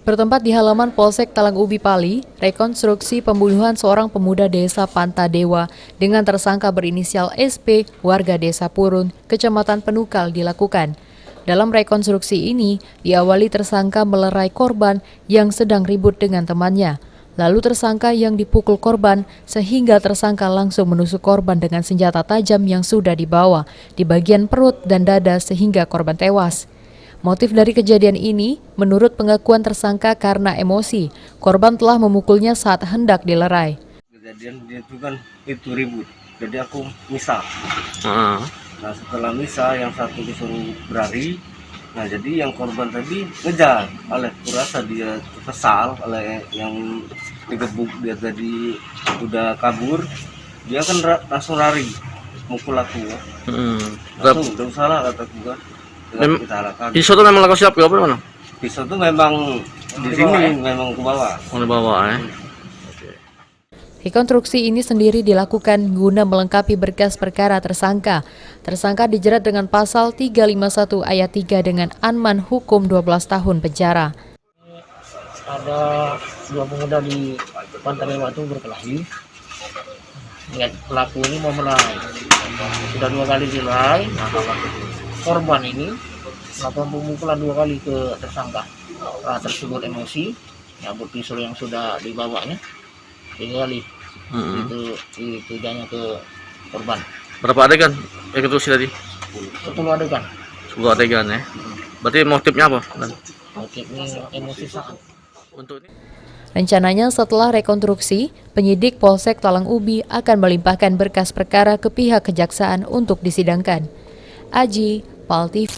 Bertempat di halaman Polsek Talang Ubi Pali, rekonstruksi pembunuhan seorang pemuda desa Pantadewa dengan tersangka berinisial SP, warga desa Purun, Kecamatan Penukal dilakukan. Dalam rekonstruksi ini, diawali tersangka melerai korban yang sedang ribut dengan temannya. Lalu tersangka yang dipukul korban sehingga tersangka langsung menusuk korban dengan senjata tajam yang sudah dibawa di bagian perut dan dada sehingga korban tewas. Motif dari kejadian ini, menurut pengakuan tersangka karena emosi, korban telah memukulnya saat hendak dilerai. Kejadian dia itu kan ribut, jadi aku misah. Nah setelah misah yang satu disuruh berlari, nah jadi yang korban tadi ngejar, oleh kurasa dia kesal oleh yang digebuk dia tadi udah kabur, dia kan langsung lari, mukul aku. Langsung udah salah kataku kan. Pisau itu memang langsung siap ke apa mana? Pisau itu memang di sini, memang ke bawah. Di bawah Rekonstruksi ini sendiri dilakukan guna melengkapi berkas perkara tersangka. Tersangka dijerat dengan pasal 351 ayat 3 dengan anman hukum 12 tahun penjara. Ada dua pemuda di Pantadewa itu berkelahi. Lihat pelaku ini mau melerai. Sudah 2 kali dilerai. Nah, korban ini melakukan pemukulan 2 kali ke tersangka. Tersebut emosi, nyabut pisau yang sudah dibawanya, tinggali itu janya ke korban. Berapa adegan rekonstruksi tadi? 10 adegan. 10 adegan ya. Berarti motifnya apa? Motifnya emosi saat. Untuk ini Rencananya setelah rekonstruksi, penyidik Polsek Talang Ubi akan melimpahkan berkas perkara ke pihak kejaksaan untuk disidangkan. Aji, PAL TV.